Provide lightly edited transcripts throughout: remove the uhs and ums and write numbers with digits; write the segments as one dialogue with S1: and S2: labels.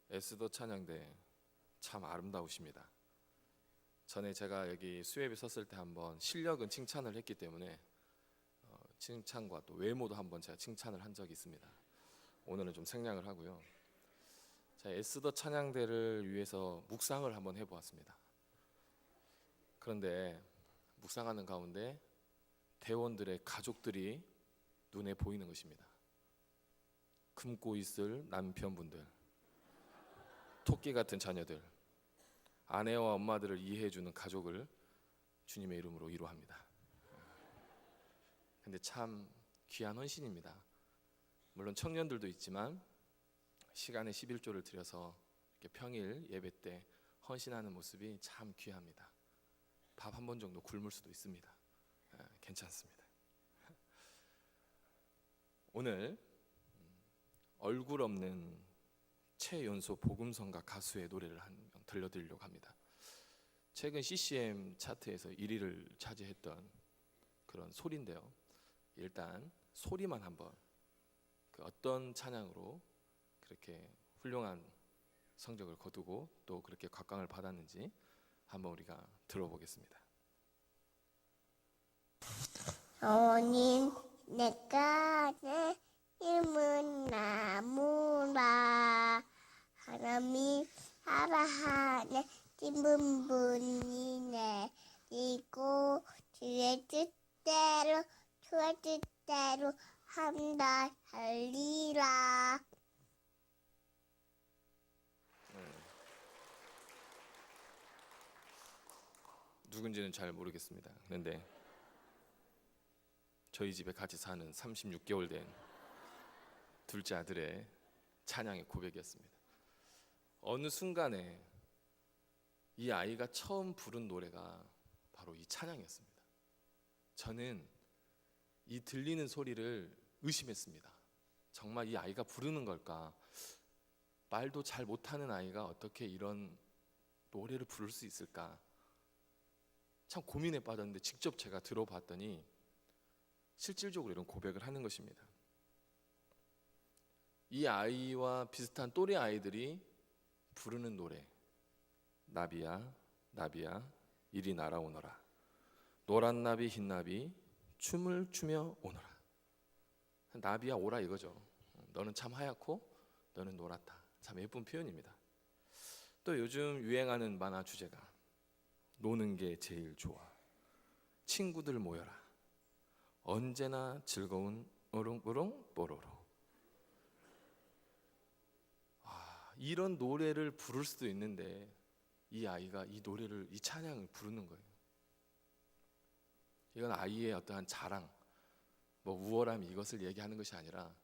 S1: 에스더 찬양대 참 아름다우십니다. 전에 제가 여기 수협에 섰을 때 한번 실력은 칭찬을 했기 때문에 칭찬과 또 외모도 한번 제가 칭찬을 한 적이 있습니다. 오늘은 좀 생략을 하고요. 자, 에스더 찬양대를 위해서 묵상을 한번 해보았습니다. 그런데 묵상하는 가운데 대원들의 가족들이 눈에 보이는 것입니다. 굶고 있을 남편분들, 토끼 같은 자녀들, 아내와 엄마들을 이해해주는 가족을 주님의 이름으로 위로합니다. 근데 참 귀한 헌신입니다. 물론 청년들도 있지만 시간의 11조를 들여서 이렇게 평일 예배 때 헌신하는 모습이 참 귀합니다. 밥 한 번 정도 굶을 수도 있습니다. 괜찮습니다. 오늘 얼굴 없는 최연소 복음성가 가수의 노래를 한 명 들려드리려고 합니다. 최근 CCM 차트에서 1위를 차지했던 그런 소리인데요. 일단 소리만 한번 그 어떤 찬양으로 그렇게 훌륭한 성적을 거두고 또 그렇게 각광을 받았는지 한번 우리가 들어보겠습니다.
S2: 어머님, 내가 내 힘은 나무라. 하나님 사랑하네 힘은 분이 내리고 주의 뜻대로 한다 할리라.
S1: 누군지는 잘 모르겠습니다. 그런데 저희 집에 같이 사는 36개월 된 둘째 아들의 찬양의 고백이었습니다. 어느 순간에 이 아이가 처음 부른 노래가 바로 이 찬양이었습니다. 저는 이 들리는 소리를 의심했습니다. 정말 이 아이가 부르는 걸까? 말도 잘 못하는 아이가 어떻게 이런 노래를 부를 수 있을까? 참 고민에 빠졌는데 직접 제가 들어봤더니 실질적으로 이런 고백을 하는 것입니다. 이 아이와 비슷한 또래 아이들이 부르는 노래, 나비야 나비야 이리 날아오너라, 노란 나비 흰 나비 춤을 추며 오너라. 나비야 오라 이거죠. 너는 참 하얗고 너는 노랗다. 참 예쁜 표현입니다. 또 요즘 유행하는 만화 주제가 노는 게 제일 좋아, 친구들 모여라, 언제나 즐거운 우릉우릉 뽀로로. 이런 노래를 부를 수도 있는데 이 아이가 이 노래를, 이 찬양을 부르는 거예요. 이건 아이의 어떠한 자랑, 우월함 이것을 얘기하는 것이 아니라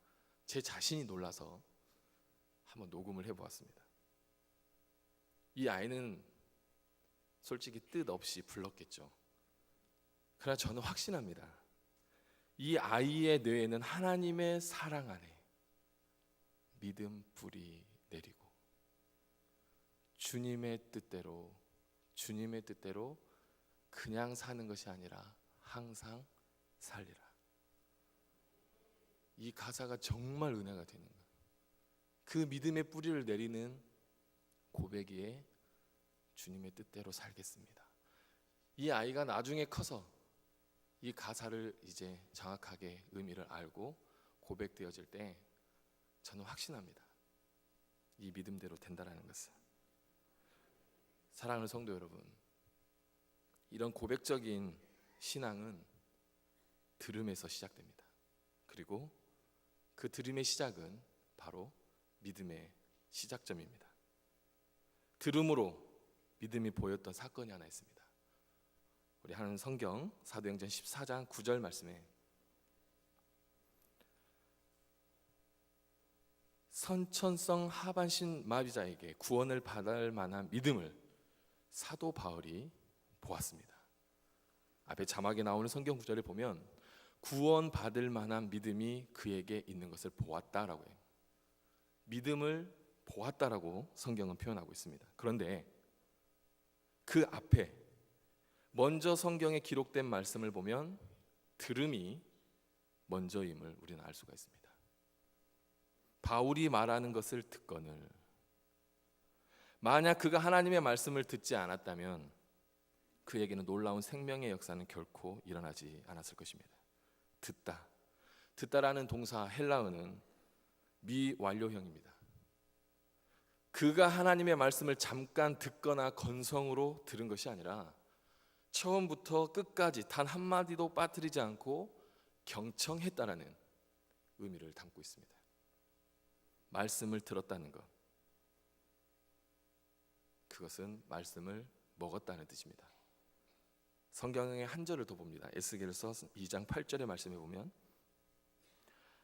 S1: 제 자신이 놀라서 한번 녹음을 해보았습니다. 이 아이는 솔직히 뜻 없이 불렀겠죠. 그러나 저는 확신합니다. 이 아이의 뇌에는 하나님의 사랑 안에 믿음 불이 내리고 주님의 뜻대로 그냥 사는 것이 아니라 항상 살리라. 이 가사가 정말 은혜가 되는 거예요. 그 믿음의 뿌리를 내리는 고백이에 주님의 뜻대로 살겠습니다. 이 아이가 나중에 커서 이 가사를 이제 정확하게 의미를 알고 고백되어질 때 저는 확신합니다. 이 믿음대로 된다라는 것을. 사랑하는 성도 여러분, 이런 고백적인 신앙은 들음에서 시작됩니다. 그리고 그 들음의 시작은 바로 믿음의 시작점입니다. 들음으로 믿음이 보였던 사건이 하나 있습니다. 우리 하나님 성경 사도행전 14장 9절 말씀에 선천성 하반신 마비자에게 구원을 받을 만한 믿음을 사도 바울이 보았습니다. 앞에 자막에 나오는 성경 구절을 보면 구원받을 만한 믿음이 그에게 있는 것을 보았다라고 해요. 믿음을 보았다라고 성경은 표현하고 있습니다. 그런데 그 앞에 먼저 성경에 기록된 말씀을 보면 들음이 먼저임을 우리는 알 수가 있습니다. 바울이 말하는 것을 듣거늘 만약 그가 하나님의 말씀을 듣지 않았다면 그에게는 놀라운 생명의 역사는 결코 일어나지 않았을 것입니다. 듣다라는 동사 헬라어는 미완료형입니다. 그가 하나님의 말씀을 잠깐 듣거나 건성으로 들은 것이 아니라 처음부터 끝까지 단 한마디도 빠뜨리지 않고 경청했다라는 의미를 담고 있습니다. 말씀을 들었다는 것, 그것은 말씀을 먹었다는 뜻입니다. 성경의 한 절을 더 봅니다. 에스겔서 2장 8절의 말씀에 보면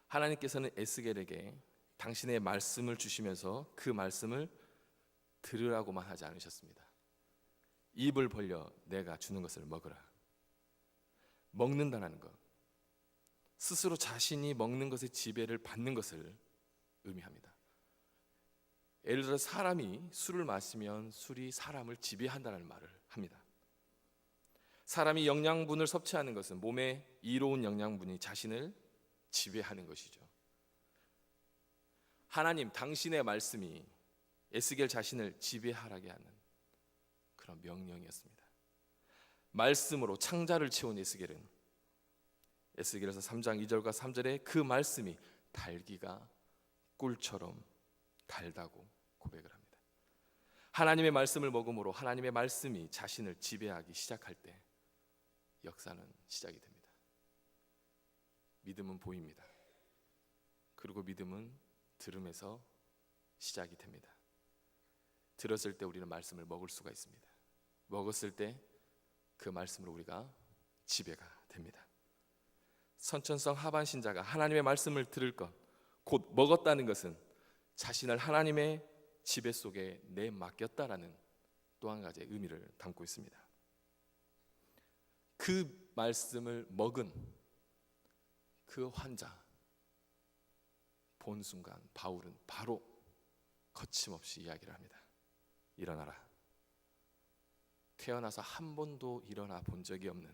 S1: 하나님께서는 에스겔에게 당신의 말씀을 주시면서 그 말씀을 들으라고만 하지 않으셨습니다. 입을 벌려 내가 주는 것을 먹으라. 먹는다는 것, 스스로 자신이 먹는 것의 지배를 받는 것을 의미합니다. 예를 들어 사람이 술을 마시면 술이 사람을 지배한다는 말을 합니다. 사람이 영양분을 섭취하는 것은 몸에 이로운 영양분이 자신을 지배하는 것이죠. 하나님 당신의 말씀이 에스겔 자신을 지배하라게 하는 그런 명령이었습니다. 말씀으로 창자를 채운 에스겔은 에스겔에서 3장 2절과 3절에 그 말씀이 달기가 꿀처럼 달다고 고백을 합니다. 하나님의 말씀을 먹음으로 하나님의 말씀이 자신을 지배하기 시작할 때 역사는 시작이 됩니다. 믿음은 보입니다. 그리고 믿음은 들음에서 시작이 됩니다. 들었을 때 우리는 말씀을 먹을 수가 있습니다. 먹었을 때 그 말씀으로 우리가 지배가 됩니다. 선천성 하반 신자가 하나님의 말씀을 들을 것, 곧 먹었다는 것은 자신을 하나님의 지배 속에 내맡겼다라는 또 한 가지의 의미를 담고 있습니다. 그 말씀을 먹은 그 환자 본 순간 바울은 바로 거침없이 이야기를 합니다. 일어나라. 태어나서 한 번도 일어나 본 적이 없는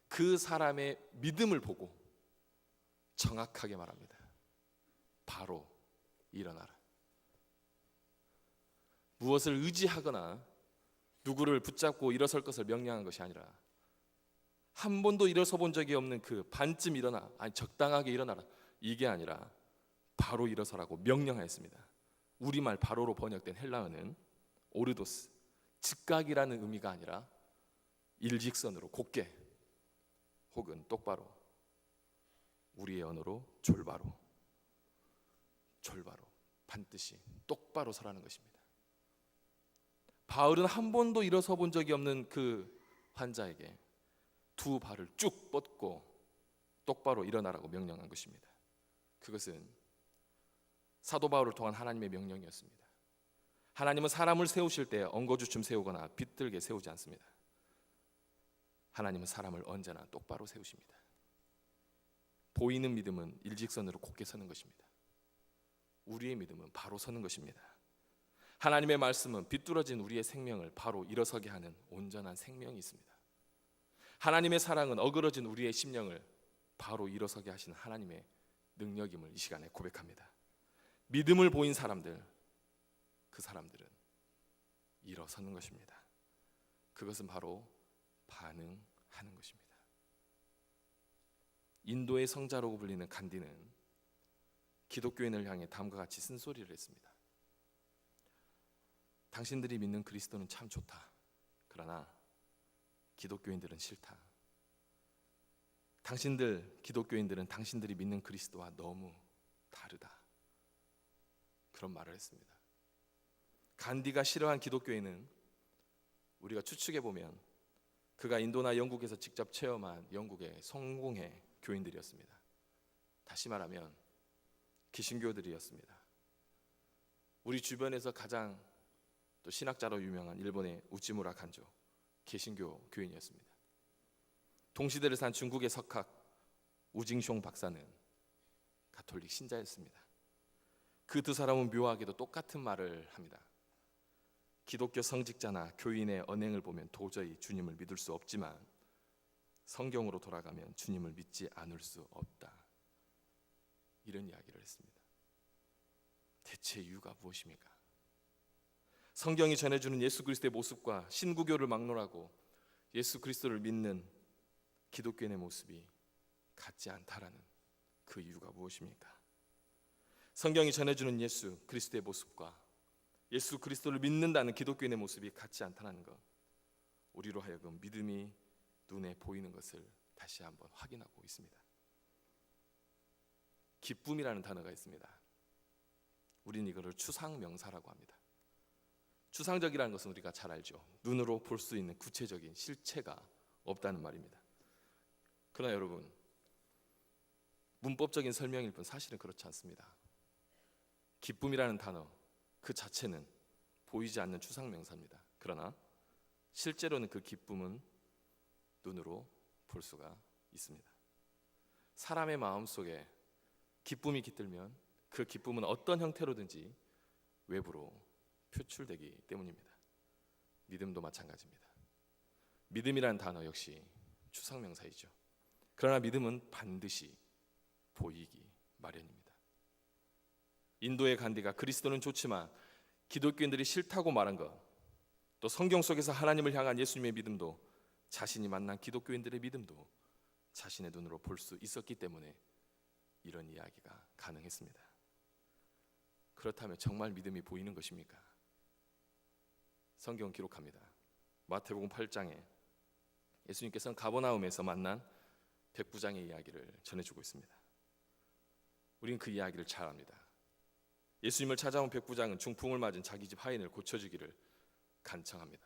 S1: 그 사람의 믿음을 보고 정확하게 말합니다. 바로 일어나라. 무엇을 의지하거나 누구를 붙잡고 일어설 것을 명령한 것이 아니라 한 번도 일어서 본 적이 없는 그 반쯤 일어나, 아니 적당하게 일어나라, 이게 아니라 바로 일어서라고 명령하였습니다. 우리말 바로로 번역된 헬라어는 오르도스, 즉각이라는 의미가 아니라 일직선으로 곧게 혹은 똑바로, 우리의 언어로 졸바로, 반드시 똑바로 서라는 것입니다. 바울은 한 번도 일어서 본 적이 없는 그 환자에게 두 발을 쭉 뻗고 똑바로 일어나라고 명령한 것입니다. 그것은 사도 바울을 통한 하나님의 명령이었습니다. 하나님은 사람을 세우실 때 엉거주춤 세우거나 비뚤게 세우지 않습니다. 하나님은 사람을 언제나 똑바로 세우십니다. 보이는 믿음은 일직선으로 곧게 서는 것입니다. 우리의 믿음은 바로 서는 것입니다. 하나님의 말씀은 비뚤어진 우리의 생명을 바로 일어서게 하는 온전한 생명이 있습니다. 하나님의 사랑은 어그러진 우리의 심령을 바로 일어서게 하시는 하나님의 능력임을 이 시간에 고백합니다. 믿음을 보인 사람들, 그 사람들은 일어서는 것입니다. 그것은 바로 반응하는 것입니다. 인도의 성자라고 불리는 간디는 기독교인을 향해 다음과 같이 쓴소리를 했습니다. 당신들이 믿는 그리스도는 참 좋다. 그러나 기독교인들은 싫다. 기독교인들은 당신들이 믿는 그리스도와 너무 다르다. 그런 말을 했습니다. 간디가 싫어한 기독교인은 우리가 추측해 보면 그가 인도나 영국에서 직접 체험한 영국의 성공회 교인들이었습니다. 다시 말하면 기신교들이었습니다. 우리 주변에서 가장 또 신학자로 유명한 일본의 우찌무라 간조, 개신교 교인이었습니다. 동시대를 산 중국의 석학 우징숑 박사는 가톨릭 신자였습니다. 그 두 사람은 묘하게도 똑같은 말을 합니다. 기독교 성직자나 교인의 언행을 보면 도저히 주님을 믿을 수 없지만 성경으로 돌아가면 주님을 믿지 않을 수 없다. 이런 이야기를 했습니다. 대체 이유가 무엇입니까? 성경이 전해주는 예수 그리스도의 모습과 신구교를 막론하고 예수 그리스도를 믿는 기독교인의 모습이 같지 않다라는 그 이유가 무엇입니까? 성경이 전해주는 예수 그리스도의 모습과 예수 그리스도를 믿는다는 기독교인의 모습이 같지 않다는 것, 우리로 하여금 믿음이 눈에 보이는 것을 다시 한번 확인하고 있습니다. 기쁨이라는 단어가 있습니다. 우리는 이거를 추상명사라고 합니다. 추상적이라는 것은 우리가 잘 알죠. 눈으로 볼 수 있는 구체적인 실체가 없다는 말입니다. 그러나 여러분, 문법적인 설명일 뿐 사실은 그렇지 않습니다. 기쁨이라는 단어 그 자체는 보이지 않는 추상명사입니다. 그러나 실제로는 그 기쁨은 눈으로 볼 수가 있습니다. 사람의 마음속에 기쁨이 깃들면 그 기쁨은 어떤 형태로든지 외부로 표출되기 때문입니다. 믿음도 마찬가지입니다. 믿음이라는 단어 역시 추상명사이죠. 그러나 믿음은 반드시 보이기 마련입니다. 인도의 간디가 그리스도는 좋지만 기독교인들이 싫다고 말한 것, 또 성경 속에서 하나님을 향한 예수님의 믿음도 자신이 만난 기독교인들의 믿음도 자신의 눈으로 볼 수 있었기 때문에 이런 이야기가 가능했습니다. 그렇다면 정말 믿음이 보이는 것입니까? 성경은 기록합니다. 마태복음 8장에 예수님께서는 가버나움에서 만난 백부장의 이야기를 전해주고 있습니다. 우리는 그 이야기를 잘 압니다. 예수님을 찾아온 백부장은 중풍을 맞은 자기 집 하인을 고쳐주기를 간청합니다.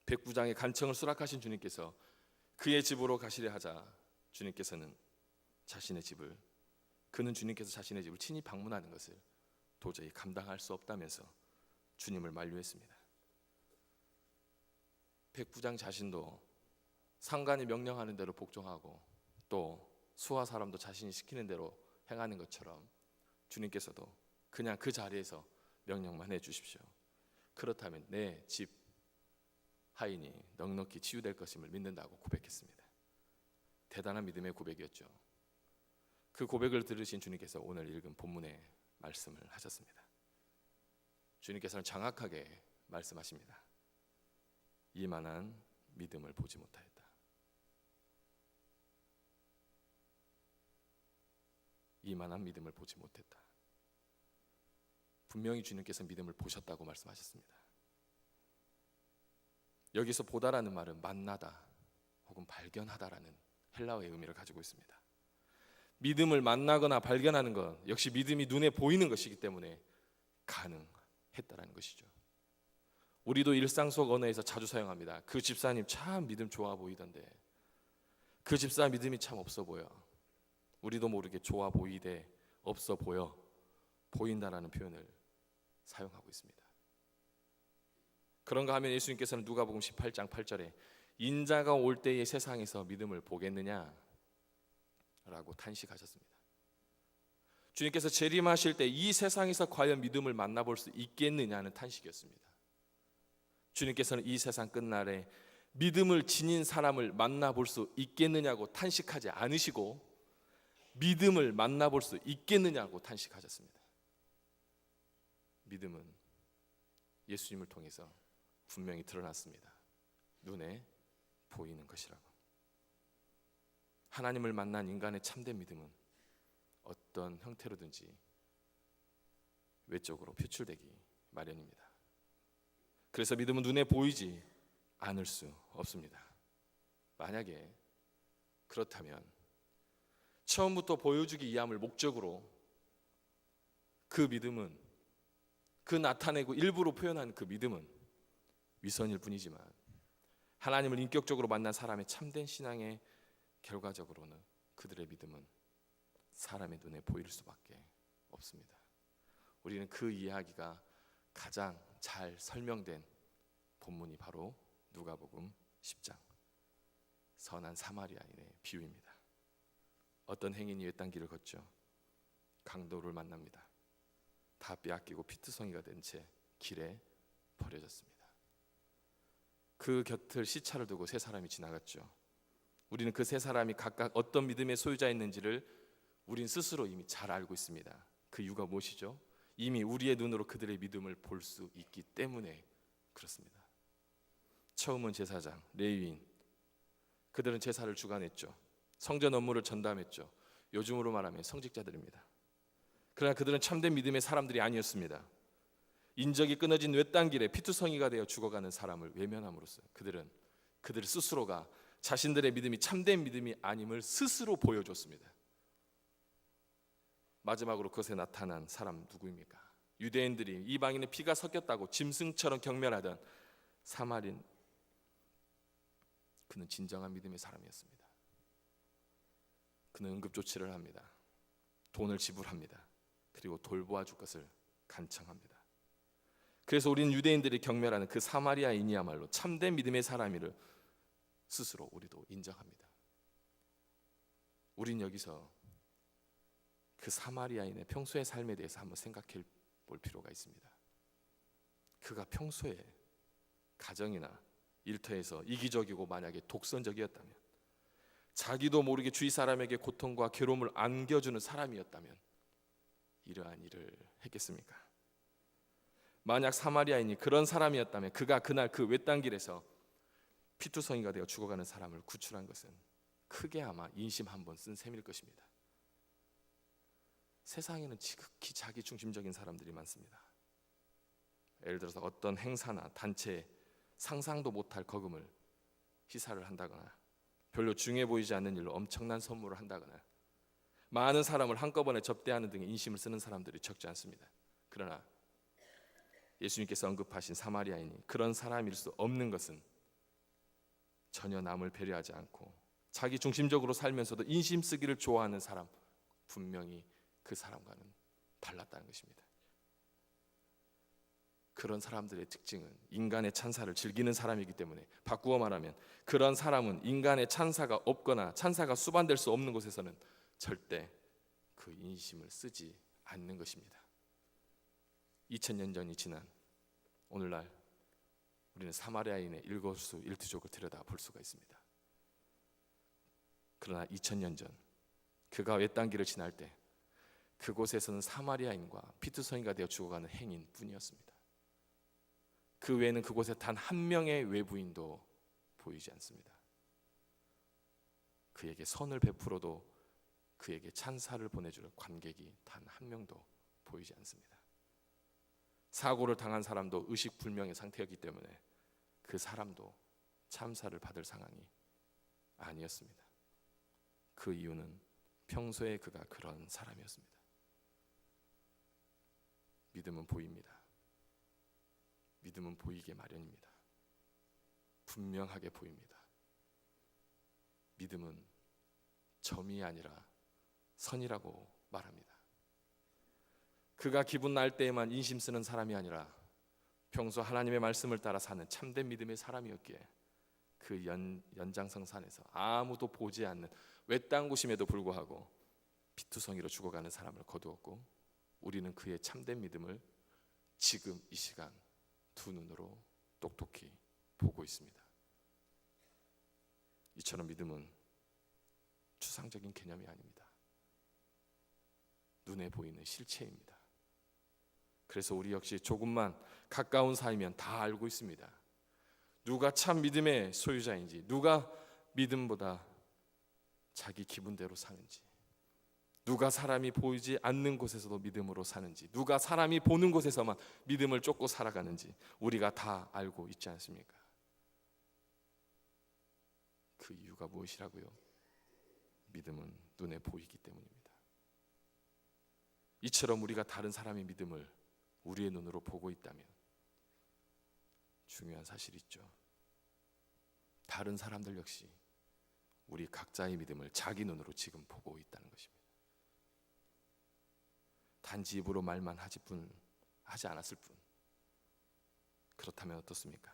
S1: 백부장의 간청을 수락하신 주님께서 그의 집으로 가시려 하자 주님께서는 그는 주님께서 자신의 집을 친히 방문하는 것을 도저히 감당할 수 없다면서 주님을 만류했습니다. 백부장 자신도 상관이 명령하는 대로 복종하고 또 수하 사람도 자신이 시키는 대로 행하는 것처럼 주님께서도 그냥 그 자리에서 명령만 해주십시오. 그렇다면 내 집 하인이 넉넉히 치유될 것임을 믿는다고 고백했습니다. 대단한 믿음의 고백이었죠. 그 고백을 들으신 주님께서 오늘 읽은 본문의 말씀을 하셨습니다. 주님께서는 정확하게 말씀하십니다. 이만한 믿음을 보지 못하였다. 이만한 믿음을 보지 못했다. 분명히 주님께서 믿음을 보셨다고 말씀하셨습니다. 여기서 보다라는 말은 만나다 혹은 발견하다라는 헬라어의 의미를 가지고 있습니다. 믿음을 만나거나 발견하는 것 역시 믿음이 눈에 보이는 것이기 때문에 가능했다라는 것이죠. 우리도 일상 속 언어에서 자주 사용합니다. 그 집사님 참 믿음 좋아 보이던데, 그 집사 믿음이 참 없어 보여. 우리도 모르게 좋아 보이되 없어 보여, 보인다라는 표현을 사용하고 있습니다. 그런가 하면 예수님께서는 누가복음 18장 8절에 인자가 올 때의 세상에서 믿음을 보겠느냐 라고 탄식하셨습니다. 주님께서 재림하실 때 이 세상에서 과연 믿음을 만나볼 수 있겠느냐는 탄식이었습니다. 주님께서는 이 세상 끝날에 믿음을 지닌 사람을 만나볼 수 있겠느냐고 탄식하지 않으시고 믿음을 만나볼 수 있겠느냐고 탄식하셨습니다. 믿음은 예수님을 통해서 분명히 드러났습니다. 눈에 보이는 것이라고. 하나님을 만난 인간의 참된 믿음은 어떤 형태로든지 외적으로 표출되기 마련입니다. 그래서 믿음은 눈에 보이지 않을 수 없습니다. 만약에 그렇다면 처음부터 보여주기 위함을 목적으로 그 믿음은, 그 나타내고 일부러 표현한 그 믿음은 위선일 뿐이지만 하나님을 인격적으로 만난 사람의 참된 신앙의 결과적으로는 그들의 믿음은 사람의 눈에 보일 수밖에 없습니다. 우리는 그 이야기가 가장 잘 설명된 본문이 바로 누가복음 10장 선한 사마리아인의 비유입니다. 어떤 행인이 외딴 길을 걷죠. 강도를 만납니다. 다 빼앗기고 피투성이가 된 채 길에 버려졌습니다. 그 곁을 시차를 두고 세 사람이 지나갔죠. 우리는 그 세 사람이 각각 어떤 믿음의 소유자였는지를 우린 스스로 이미 잘 알고 있습니다. 그 이유가 무엇이죠? 이미 우리의 눈으로 그들의 믿음을 볼 수 있기 때문에 그렇습니다. 처음은 제사장, 레위인, 그들은 제사를 주관했죠. 성전 업무를 전담했죠. 요즘으로 말하면 성직자들입니다. 그러나 그들은 참된 믿음의 사람들이 아니었습니다. 인적이 끊어진 외딴 길에 피투성이가 되어 죽어가는 사람을 외면함으로써 그들 스스로가 자신들의 믿음이 참된 믿음이 아님을 스스로 보여줬습니다. 마지막으로 그것에 나타난 사람 누구입니까? 유대인들이 이방인의 피가 섞였다고 짐승처럼 경멸하던 사마린, 그는 진정한 믿음의 사람이었습니다. 그는 응급조치를 합니다. 돈을 지불합니다. 그리고 돌보아줄 것을 간청합니다. 그래서 우리는 유대인들이 경멸하는 그 사마리아인이야말로 참된 믿음의 사람이를 스스로 우리도 인정합니다. 우린 여기서 그 사마리아인의 평소의 삶에 대해서 한번 생각해 볼 필요가 있습니다. 그가 평소에 가정이나 일터에서 이기적이고 만약에 독선적이었다면, 자기도 모르게 주위 사람에게 고통과 괴로움을 안겨주는 사람이었다면 이러한 일을 했겠습니까? 만약 사마리아인이 그런 사람이었다면 그가 그날 그 외딴 길에서 피투성이가 되어 죽어가는 사람을 구출한 것은 크게 아마 인심 한번 쓴 셈일 것입니다. 세상에는 지극히 자기중심적인 사람들이 많습니다. 예를 들어서 어떤 행사나 단체에 상상도 못할 거금을 희사를 한다거나, 별로 중요해 보이지 않는 일로 엄청난 선물을 한다거나, 많은 사람을 한꺼번에 접대하는 등의 인심을 쓰는 사람들이 적지 않습니다. 그러나 예수님께서 언급하신 사마리아인이 그런 사람일 수 없는 것은 전혀 남을 배려하지 않고 자기 중심적으로 살면서도 인심 쓰기를 좋아하는 사람, 분명히 그 사람과는 달랐다는 것입니다. 그런 사람들의 특징은 인간의 찬사를 즐기는 사람이기 때문에, 바꾸어 말하면 그런 사람은 인간의 찬사가 없거나 찬사가 수반될 수 없는 곳에서는 절대 그 인심을 쓰지 않는 것입니다. 2000년 전이 지난 오늘날 우리는 사마리아인의 일거수일투족을 들여다볼 수가 있습니다. 그러나 2000년 전 그가 외딴 길을 지날 때 그곳에서는 사마리아인과 피투성이가 되어 죽어가는 행인 뿐이었습니다. 그 외에는 그곳에 단 한 명의 외부인도 보이지 않습니다. 그에게 선을 베풀어도 그에게 찬사를 보내줄 관객이 단 한 명도 보이지 않습니다. 사고를 당한 사람도 의식불명의 상태였기 때문에 그 사람도 참사를 받을 상황이 아니었습니다. 그 이유는 평소에 그가 그런 사람이었습니다. 믿음은 보입니다. 믿음은 보이게 마련입니다. 분명하게 보입니다. 믿음은 점이 아니라 선이라고 말합니다. 그가 기분 날 때에만 인심 쓰는 사람이 아니라 평소 하나님의 말씀을 따라 사는 참된 믿음의 사람이었기에 그 연장성산에서 아무도 보지 않는 외딴 곳임에도 불구하고 피투성이로 죽어가는 사람을 거두었고, 우리는 그의 참된 믿음을 지금 이 시간 두 눈으로 똑똑히 보고 있습니다. 이처럼 믿음은 추상적인 개념이 아닙니다. 눈에 보이는 실체입니다. 그래서 우리 역시 조금만 가까운 사이면 다 알고 있습니다. 누가 참 믿음의 소유자인지, 누가 믿음보다 자기 기분대로 사는지, 누가 사람이 보이지 않는 곳에서도 믿음으로 사는지, 누가 사람이 보는 곳에서만 믿음을 쫓고 살아가는지 우리가 다 알고 있지 않습니까? 그 이유가 무엇이라고요? 믿음은 눈에 보이기 때문입니다. 이처럼 우리가 다른 사람의 믿음을 우리의 눈으로 보고 있다면 중요한 사실이 있죠. 다른 사람들 역시 우리 각자의 믿음을 자기 눈으로 지금 보고 있다는 것입니다. 단지 입으로 말만 하지 않았을 뿐. 그렇다면 어떻습니까?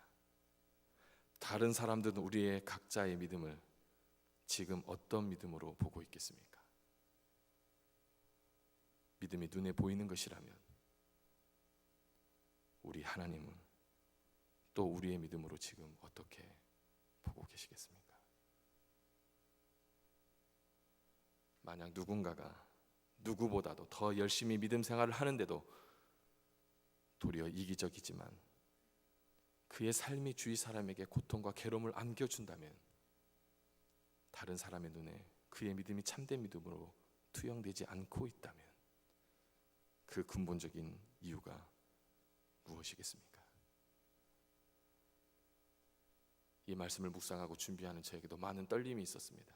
S1: 다른 사람들은 우리의 각자의 믿음을 지금 어떤 믿음으로 보고 있겠습니까? 믿음이 눈에 보이는 것이라면 우리 하나님은 또 우리의 믿음으로 지금 어떻게 보고 계시겠습니까? 만약 누군가가 누구보다도 더 열심히 믿음 생활을 하는데도 도리어 이기적이지만 그의 삶이 주위 사람에게 고통과 괴로움을 안겨준다면, 다른 사람의 눈에 그의 믿음이 참된 믿음으로 투영되지 않고 있다면 그 근본적인 이유가 무엇이겠습니까? 이 말씀을 묵상하고 준비하는 저에게도 많은 떨림이 있었습니다.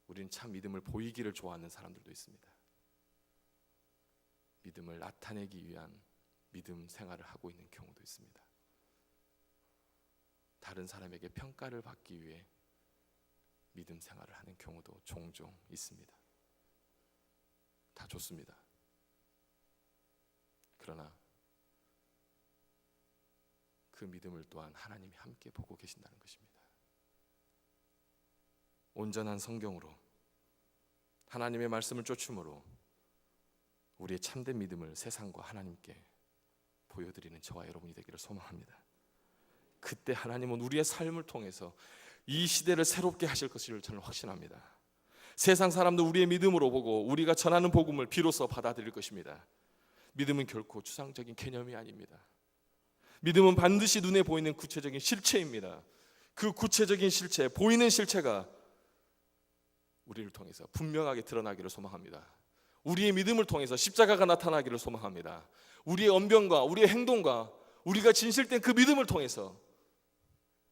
S1: 우리는 참 믿음을 보이기를 좋아하는 사람들도 있습니다. 믿음을 나타내기 위한 믿음 생활을 하고 있는 경우도 있습니다. 다른 사람에게 평가를 받기 위해 믿음 생활을 하는 경우도 종종 있습니다. 다 좋습니다. 그러나 그 믿음을 또한 하나님이 함께 보고 계신다는 것입니다. 온전한 성경으로 하나님의 말씀을 쫓음으로 우리의 참된 믿음을 세상과 하나님께 보여드리는 저와 여러분이 되기를 소망합니다. 그때 하나님은 우리의 삶을 통해서 이 시대를 새롭게 하실 것을 저는 확신합니다. 세상 사람도 우리의 믿음으로 보고 우리가 전하는 복음을 비로소 받아들일 것입니다. 믿음은 결코 추상적인 개념이 아닙니다. 믿음은 반드시 눈에 보이는 구체적인 실체입니다. 그 구체적인 실체, 보이는 실체가 우리를 통해서 분명하게 드러나기를 소망합니다. 우리의 믿음을 통해서 십자가가 나타나기를 소망합니다. 우리의 언변과 우리의 행동과 우리가 진실된 그 믿음을 통해서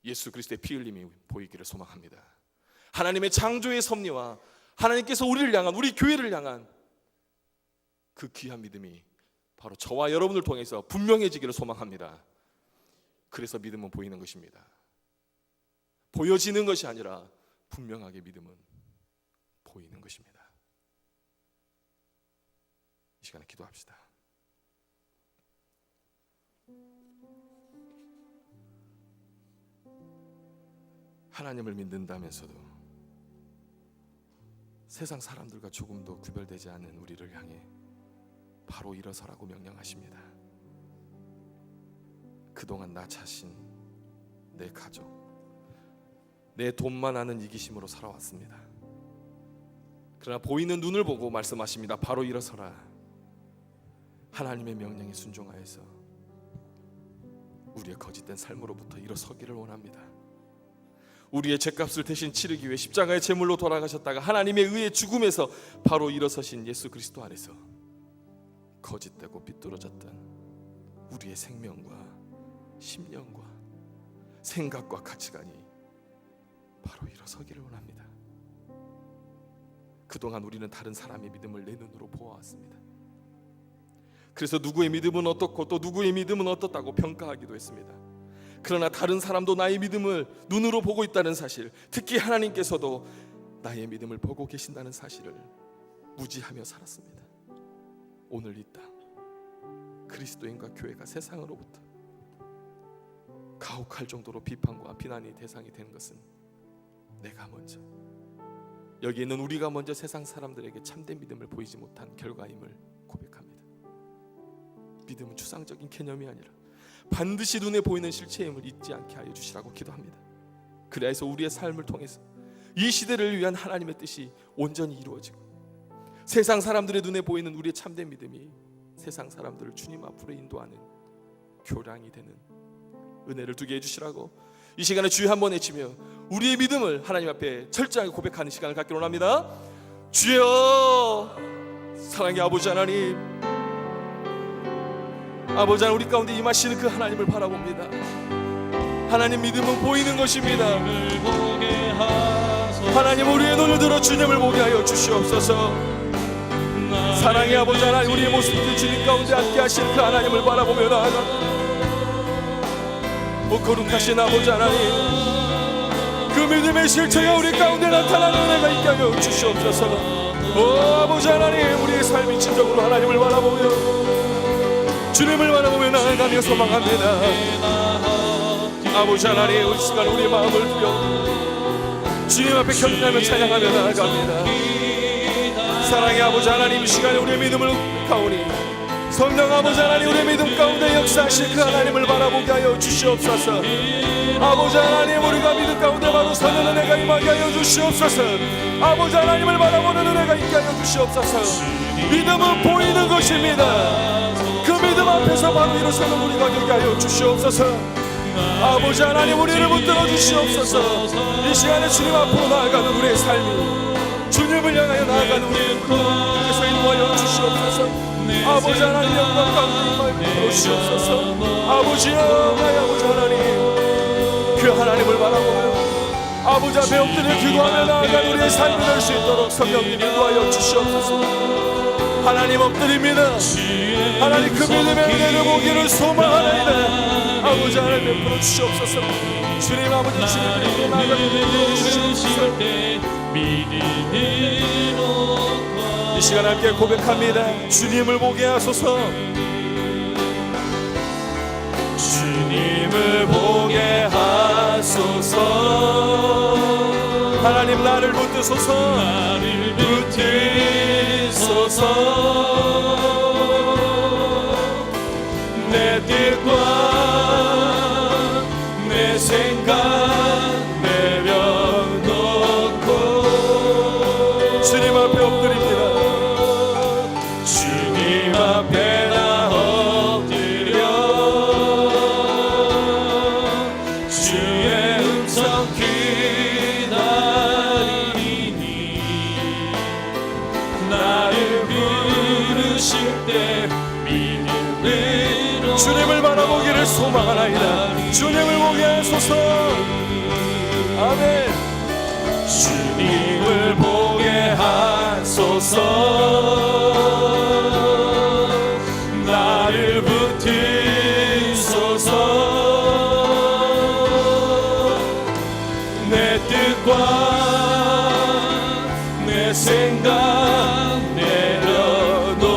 S1: 예수 그리스도의 피 흘림이 보이기를 소망합니다. 하나님의 창조의 섭리와 하나님께서 우리를 향한, 우리 교회를 향한 그 귀한 믿음이 바로 저와 여러분을 통해서 분명해지기를 소망합니다. 그래서 믿음은 보이는 것입니다. 보여지는 것이 아니라 분명하게 믿음은 보이는 것입니다. 이 시간에 기도합시다. 하나님을 믿는다면서도 세상 사람들과 조금도 구별되지 않는 우리를 향해 바로 일어서라고 명령하십니다. 그동안 나 자신, 내 가족, 내 돈만 아는 이기심으로 살아왔습니다. 그러나 보이는 눈을 보고 말씀하십니다. 바로 일어서라. 하나님의 명령에 순종하여서 우리의 거짓된 삶으로부터 일어서기를 원합니다. 우리의 죄값을 대신 치르기 위해 십자가의 제물로 돌아가셨다가 하나님의 의의 죽음에서 바로 일어서신 예수 그리스도 안에서 거짓되고 삐뚤어졌던 우리의 생명과 심령과 생각과 가치관이 바로 일어서기를 원합니다. 그동안 우리는 다른 사람의 믿음을 내 눈으로 보아왔습니다. 그래서 누구의 믿음은 어떻고 또 누구의 믿음은 어떻다고 평가하기도 했습니다. 그러나 다른 사람도 나의 믿음을 눈으로 보고 있다는 사실, 특히 하나님께서도 나의 믿음을 보고 계신다는 사실을 무지하며 살았습니다. 오늘 이 땅 그리스도인과 교회가 세상으로부터 가혹할 정도로 비판과 비난의 대상이 된 것은 내가 먼저, 여기 있는 우리가 먼저 세상 사람들에게 참된 믿음을 보이지 못한 결과임을 고백합니다. 믿음은 추상적인 개념이 아니라 반드시 눈에 보이는 실체임을 잊지 않게 하여 주시라고 기도합니다. 그래서 우리의 삶을 통해서 이 시대를 위한 하나님의 뜻이 온전히 이루어지고 세상 사람들의 눈에 보이는 우리의 참된 믿음이 세상 사람들을 주님 앞으로 인도하는 교량이 되는 은혜를 두게 해주시라고 이 시간에 주여 한번 외치며 우리의 믿음을 하나님 앞에 철저하게 고백하는 시간을 갖기로 원합니다. 주여, 사랑의 아버지 하나님, 아버지 하나님, 우리 가운데 임하시는 그 하나님을 바라봅니다. 하나님, 믿음은 보이는 것입니다. 하나님, 우리의 눈을 들어 주님을 보게 하여 주시옵소서. 사랑의 아버지 하나님, 우리의 모습들 주님 가운데 앉게 하신 그 하나님을 바라보며 나아가 거룩하신 아버지 하나님, 그 믿음의 실체가 우리 가운데 나타나는 은혜가 있게 하여 주시옵소서. 아버지 하나님, 우리의 삶이 진정으로 하나님을 바라보며 주님을 바라보며 나아가며 소망합니다. 아버지 하나님, 이 시간 우리의 마음을 들여 주님 앞에 경배하며 찬양하며 나아갑니다. 사랑의 아버지 하나님, 이 시간에 우리의 믿음을 가오니 성령 아버지 하나님, 우리의 믿음 가운데 역사하실 그 하나님을 바라보게 하여 주시옵소서. 아버지 하나님, 우리가 믿음 가운데 바로 서는 은혜가 임하게 하여 주시옵소서. 아버지 하나님을 바라보는 은혜가 있게 하여 주시옵소서. 믿음은 보이는 것입니다. 그
S3: 믿음 앞에서 바로 일어서는 우리가 되게 하여 주시옵소서. 아버지 하나님, 우리를 붙들어 주시옵소서. 이 시간에 주님 앞으로 나아가는 우리의 삶이, 주님을 향하여 나아가는 우리의 꿈에서 인도하여 주시옵소서. 아버지 하나님, 영광 가운데 임하여 주시옵소서. 아버지 하나님, 그 하나님을 바라보며 아버지 앞에 엎드려 기도하며 나아가는 우리의 삶이 될 수 있도록 성령님 인도하여 주시옵소서. 하나님 엎드립니다. 하나님, 그 믿음의 은혜를 보기를 소망하나이다. 아버지 하나님 베풀어 주시옵소서. 주님, 아버지 주님을 위해 나아가는 주시옵소서. 이 시간 함께 고백합니다. 주님을 보게 하소서. 주님을 보게 하소서. 하나님, 나를 붙드소서. 나를 붙드소서. 내 뜻과 내 생각 내려놓고 주님 앞에 엎드립니다. 주님 앞에 나 엎드려 주의 음성 기다리니 나를 부르실 때 믿음으로 주님을 바라보기를 소망하나이다. 주님을 보게 하소서. 아멘. 주님을 보게 하소서. 나를 붙이소서. 내 뜻과 내 생각 내려놓고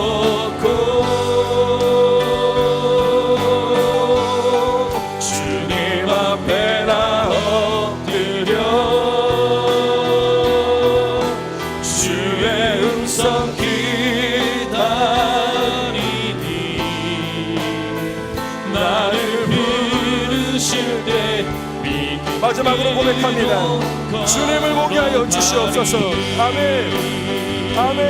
S3: 주님 앞에 나 엎드려 주의 음성 기다리니 나를 부르실 때 마지막으로 고백합니다. 주님을 보게 하여 주시옵소서. 아멘. 아멘.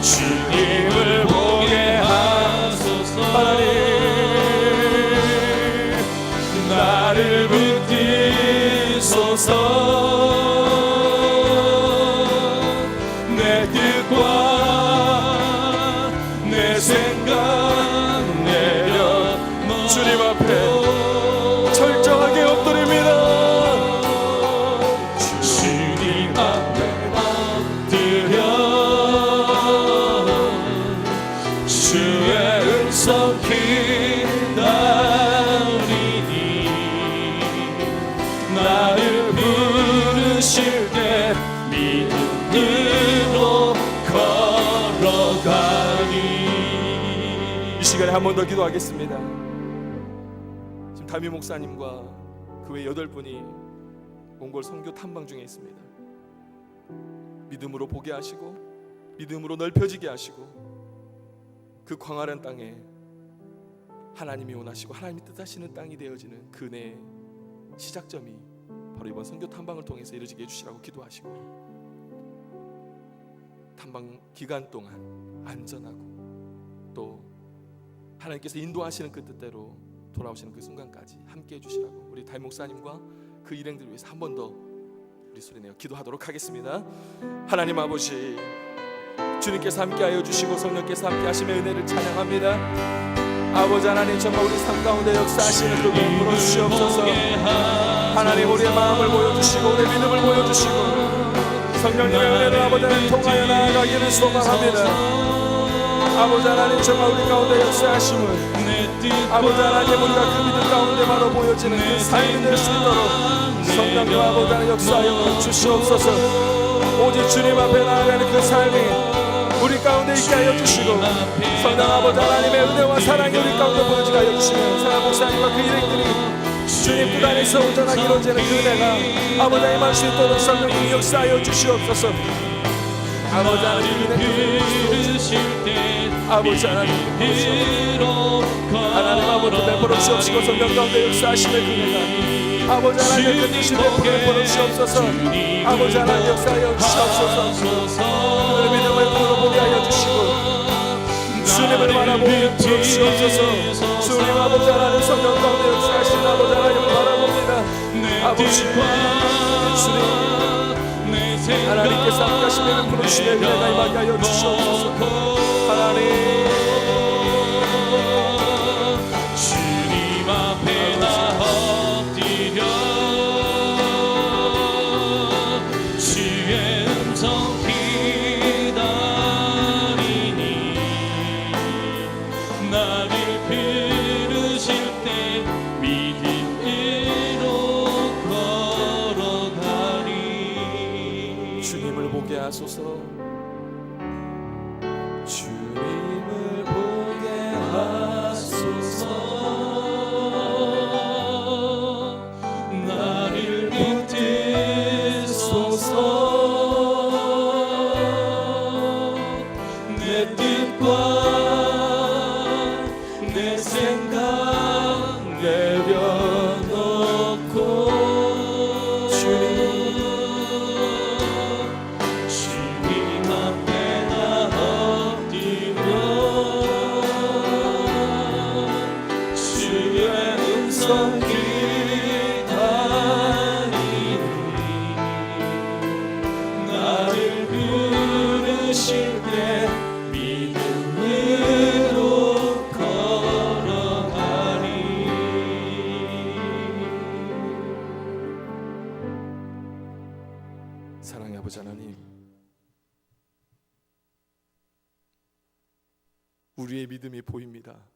S3: 주님을 보게 하소서. 하나님, 나를 붙이소서. 내 뜻과 내 생각 내려 주님 앞에 철저하게 엎드립니다. 주님 앞에 엎드려 주의 음성 기다리니 나를 부르실 때 믿음으로 걸어가니. 이 시간에 한 번 더 기도하겠습니다. 지금 담임 목사님과 그 외 8분이 몽골 선교 탐방 중에 있습니다. 믿음으로 보게 하시고 믿음으로 넓혀지게 하시고 그 광활한 땅에 하나님이 원하시고 하나님이 뜻하시는 땅이 되어지는 그 은혜의 시작점이 바로 이번 선교 탐방을 통해서 이루어지게 해주시라고 기도하시고, 탐방 기간 동안 안전하고 또 하나님께서 인도하시는 그 뜻대로 돌아오시는 그 순간까지 함께 해주시라고 우리 담임 목사님과 그 일행들을 위해서 한 번 더 우리 소리내어 기도하도록 하겠습니다. 하나님 아버지, 주님께서 함께하여 주시고 성령께서 함께하심의 은혜를 찬양합니다. 아버지 하나님, 정말 우리 삶 가운데 역사하시는 그 복 불어주시옵소서. 하나님, 우리의 마음을 보여주시고 우리의 믿음을 보여주시고 성령님의 은혜를 아버지 하나님 통하여 나아가기를 소망합니다. 아버지 하나님, 정말 우리 가운데 역사하심을 아버지 하나님, 우리가 그 믿음 가운데 바로 보여지는 그 삶이 될 수 있도록 성령님 아버지 하나님 역사하여 주시옵소서. 오직 주님 앞에 나아가는 그 삶이 우리 가운데 있게 하여 주시고 성령 아버지 하나님의 은혜와 사랑이 우리 가운데 보여지게 하여 주시면 사랑 목사님과 그 일행들이 주님 뜻 안에서 온전하게 이루어지는 그 은혜가 아버지 하나님 할 수 있도록 성령님이 역사하여 주시옵소서. 아버지 하나님, 아버지 하나님, 하나님 아버지 베풀어 주옵시고 성령 가운데 역사하심의 그 은혜가 아버지 하나님의 그 뜻이 베풀어 주옵소서. 아버지 하나님 역사하여 주시옵소서. 오늘 믿음을 보게 하여 주시고 주님을 바라보며 부르시옵소서. 주님 아버지 하나님 성령 가운데 역사하신 아버지 하나님을 바라봅니다. 아버지 주님 하나님께서 함께하시면 부르시며 은혜가 임하게 하여 주시옵소서. 하나님
S4: 주님 앞에 나 엎드려 주의 음성 기다리니 나를 부르실 때 믿음으로 걸어가리.
S3: 주님을 보게 하소서. 주님을 보게 하소서.
S4: 나를 붙드소서. 내 뜻과 내 생각 내려놓고 주님 앞에 나 엎드려 주의 음성 기다리니 나를 부르실 때 믿음으로 걸어가리.
S3: 사랑의 아버지 하나님, 우리의 믿음이 보입니다.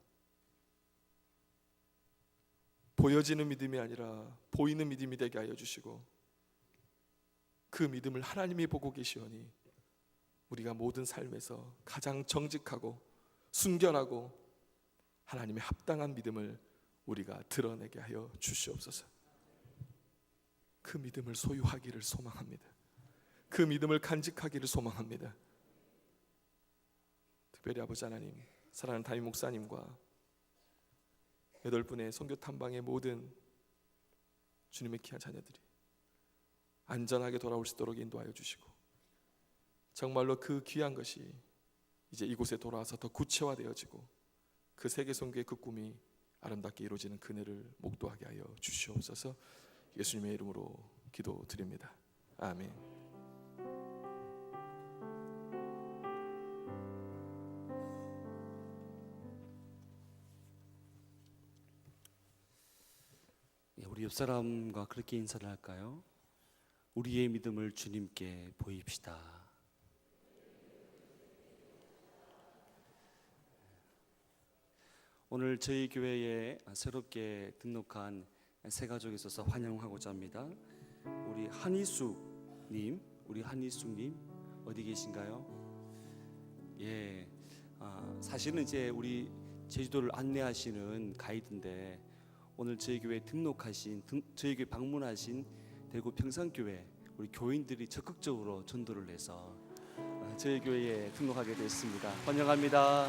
S3: 보여지는 믿음이 아니라 보이는 믿음이 되게 하여 주시고, 그 믿음을 하나님이 보고 계시오니 우리가 모든 삶에서 가장 정직하고 순결하고 하나님의 합당한 믿음을 우리가 드러내게 하여 주시옵소서. 그 믿음을 소유하기를 소망합니다. 그 믿음을 간직하기를 소망합니다. 특별히 아버지 하나님, 사랑하는 담임 목사님과 8분의 선교 탐방의 모든 주님의 귀한 자녀들이 안전하게 돌아올 수 있도록 인도하여 주시고, 정말로 그 귀한 것이 이제 이곳에 돌아와서 더 구체화되어지고 그 세계 선교의 그 꿈이 아름답게 이루어지는 그늘을 목도하게 하여 주시옵소서. 예수님의 이름으로 기도드립니다. 아멘.
S5: 우리 옆 사람과 그렇게 인사를 할까요? 우리의 믿음을 주님께 보입시다. 오늘 저희 교회에 새롭게 등록한 새 가족이 있어서 환영하고자 합니다. 우리 한희숙님 어디 계신가요? 예, 사실은 이제 우리 제주도를 안내하시는 가이드인데 오늘 저희 교회 등록하신, 저희 교회 방문하신 대구 평산교회 우리 교인들이 적극적으로 전도를 해서 저희 교회에 등록하게 됐습니다. 환영합니다.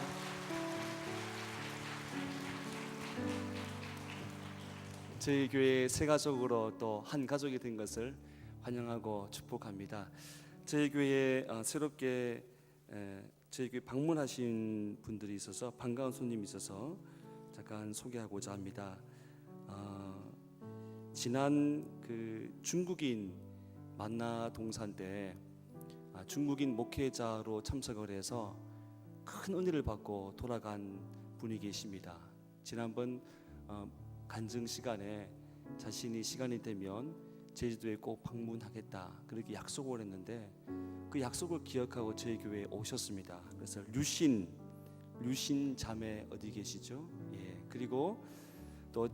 S5: 저희 교회 새 가족으로 또 한 가족이 된 것을 환영하고 축복합니다. 저희 교회에 새롭게 저희 교회 방문하신 분들이 있어서 반가운 손님이 있어서 잠깐 소개하고자 합니다. 지난 그 중국인 만나 동산 때 중국인 목회자로 참석을 해서 큰 은혜를 받고 돌아간 분이 계십니다. 지난번 간증 시간에 자신이 시간이 되면 제주도에 꼭 방문하겠다 그렇게 약속을 했는데 그 약속을 기억하고 저희 교회에 오셨습니다. 그래서 류신 자매 어디 계시죠? 예. 그리고 또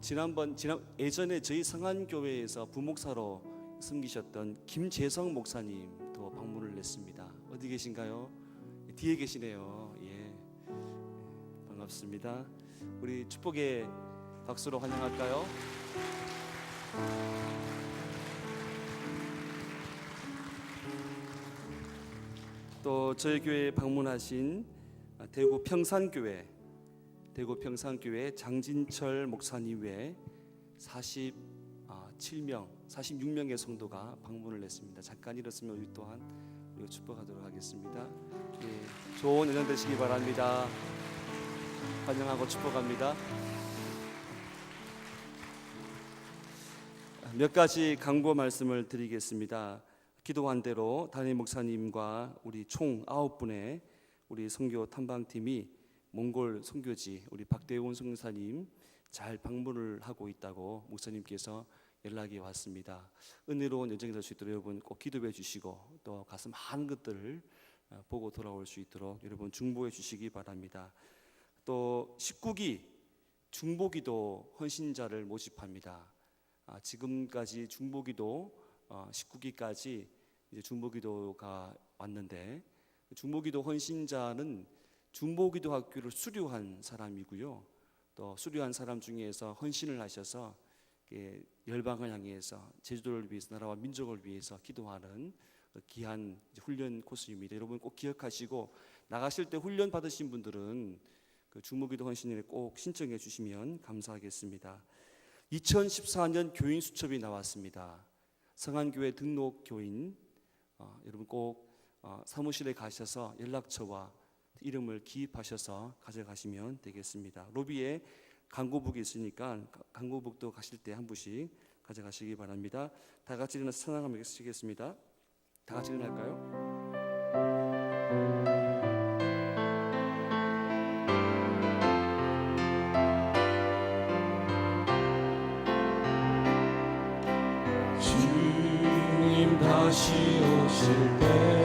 S5: 예전에 저희 성안교회에서 부목사로 섬기셨던 김재성 목사님도 방문을 했습니다. 어디 계신가요? 뒤에 계시네요. 예. 반갑습니다. 우리 축복의 박수로 환영할까요? 또 저희 교회에 방문하신 대구 평산교회 장진철 목사님 외에 46명의 성도가 방문을 했습니다. 잠깐 일었으면 우리 또한 우리가 축복하도록 하겠습니다. 예, 좋은 은혜 되시기 바랍니다. 환영하고 축복합니다. 몇 가지 강구 말씀을 드리겠습니다. 기도한 대로 담임 목사님과 우리 총 9분의 우리 선교 탐방팀이 몽골 선교지 우리 박대훈 선교사님 잘 방문을 하고 있다고 목사님께서 연락이 왔습니다. 은혜로운 여정이 될 수 있도록 여러분 꼭 기도해 주시고 또 가서 많은 것들을 보고 돌아올 수 있도록 여러분 중보해 주시기 바랍니다. 또 19기 중보기도 헌신자를 모집합니다. 지금까지 중보기도 19기까지 이제 중보기도가 왔는데 중보기도 헌신자는 중보기도 학교를 수료한 사람이고요. 또 수료한 사람 중에서 헌신을 하셔서 열방을 향해서 제주도를 위해서 나라와 민족을 위해서 기도하는 귀한 훈련 코스입니다. 여러분 꼭 기억하시고 나가실 때 훈련 받으신 분들은 그 중보기도 헌신을 꼭 신청해 주시면 감사하겠습니다. 2014년 교인 수첩이 나왔습니다. 성안교회 등록 교인 여러분 꼭 사무실에 가셔서 연락처와 이름을 기입하셔서 가져가시면 되겠습니다. 로비에 강고북이 있으니까 강고북도 가실 때 한 부씩 가져가시기 바랍니다. 다 같이 일어나서 찬양하며 시겠습니다. 다 같이 일어날까요?
S4: 주님 다시 오실 때